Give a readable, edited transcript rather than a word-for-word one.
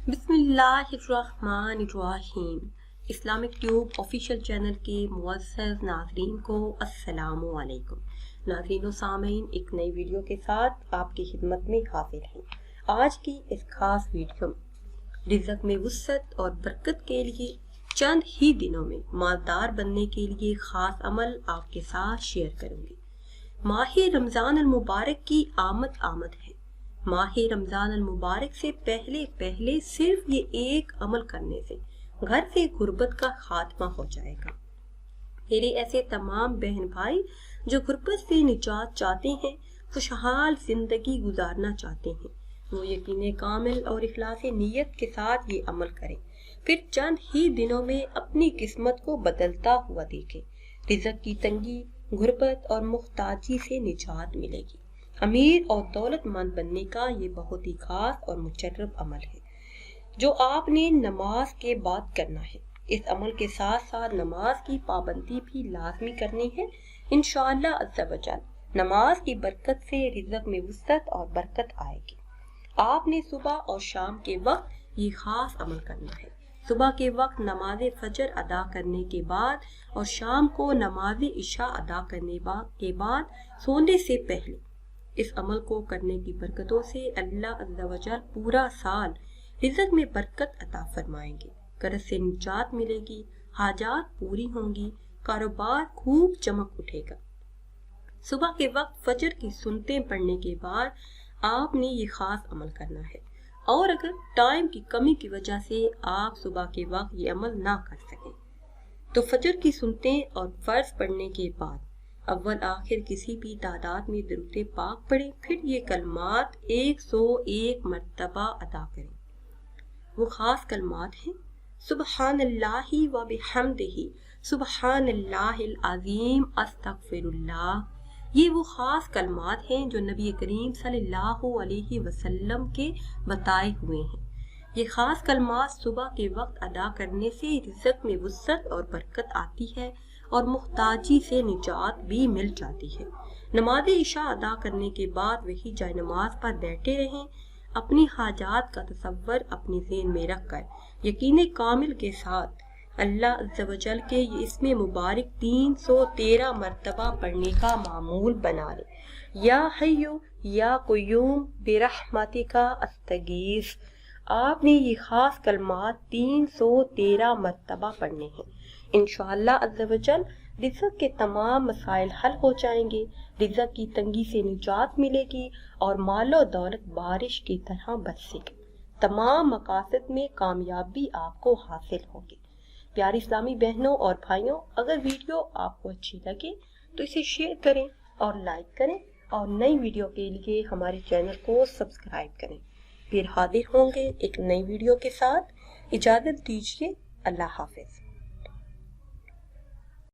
بسم اللہ الرحمن الرحیم۔ اسلامک ٹیوب آفیشیل چینل کے معزز ناظرین کو السلام علیکم۔ ناظرین و سامعین، ایک نئی ویڈیو کے ساتھ آپ کی خدمت میں حاضر ہیں۔ آج کی اس خاص ویڈیو میں رزق میں وسعت اور برکت کے لیے چند ہی دنوں میں مالدار بننے کے لیے خاص عمل آپ کے ساتھ شیئر کروں گی۔ ماہ رمضان المبارک کی آمد ہے۔ ماہ رمضان المبارک سے پہلے صرف یہ ایک عمل کرنے سے گھر سے غربت کا خاتمہ ہو جائے گا۔ میرے ایسے تمام بہن بھائی جو غربت سے نجات چاہتے ہیں، خوشحال زندگی گزارنا چاہتے ہیں، وہ یقین کامل اور اخلاص نیت کے ساتھ یہ عمل کریں، پھر چند ہی دنوں میں اپنی قسمت کو بدلتا ہوا دیکھیں۔ رزق کی تنگی، غربت اور محتاجی سے نجات ملے گی۔ امیر اور دولت مند بننے کا یہ بہت ہی خاص اور مشرف عمل ہے جو آپ نے نماز کے بعد کرنا ہے۔ اس عمل کے ساتھ ساتھ نماز کی پابندی بھی لازمی کرنی ہے۔ انشاءاللہ عز و جل نماز کی برکت سے رزق میں وسعت اور برکت آئے گی۔ آپ نے صبح اور شام کے وقت یہ خاص عمل کرنا ہے۔ صبح کے وقت نماز فجر ادا کرنے کے بعد اور شام کو نماز عشاء ادا کرنے کے بعد سونے سے پہلے اس عمل کو کرنے کی برکتوں سے اللہ عز و جل پورا سال رزق میں برکت عطا فرمائیں گے، قرض سے نجات ملے گی، حاجات پوری ہوں گی، کاروبار خوب چمک اٹھے گا۔ صبح کے وقت فجر کی سنتیں پڑھنے کے بعد آپ نے یہ خاص عمل کرنا ہے، اور اگر ٹائم کی کمی کی وجہ سے آپ صبح کے وقت یہ عمل نہ کر سکیں تو فجر کی سنتیں اور فرض پڑھنے کے بعد اول آخر کسی بھی تعداد میں درود پاک پڑھیں، پھر یہ کلمات 101 مرتبہ ادا کریں۔ وہ خاص کلمات ہیں: سبحان اللہ و بحمدہ، سبحان اللہ العظیم، استغفر اللہ۔ یہ وہ خاص کلمات ہیں جو نبی کریم صلی اللہ علیہ وسلم کے بتائے ہوئے ہیں۔ یہ خاص کلمات صبح کے وقت ادا کرنے سے رزق میں وسعت اور برکت آتی ہے اور محتاجی سے نجات بھی مل جاتی ہے۔ نماز عشاء ادا کرنے کے بعد وہی جائے نماز پر بیٹھے رہیں، اپنی حاجات کا تصور اپنے ذہن میں رکھ کر یقین کامل کے ساتھ اللہ عز و جل کے یہ اسم مبارک 313 مرتبہ پڑھنے کا معمول بنا لیں۔ یا حیو یا قیوم برحمتک استغیث۔ آپ نے یہ خاص کلمات 313 مرتبہ پڑھنے ہیں۔ انشاءاللہ عز و جل رزق کے تمام مسائل حل ہو جائیں گے، رزق کی تنگی سے نجات ملے گی اور مال و دولت بارش کی طرح برسے گی۔ تمام مقاصد میں کامیابی آپ کو حاصل ہوگی۔ پیاری اسلامی بہنوں اور بھائیوں، اگر ویڈیو آپ کو اچھی لگے تو اسے شیئر کریں اور لائک کریں، اور نئی ویڈیو کے لیے ہمارے چینل کو سبسکرائب کریں۔ پھر حاضر ہوں گے ایک نئی ویڈیو کے ساتھ۔ اجازت دیجیے، اللہ حافظ۔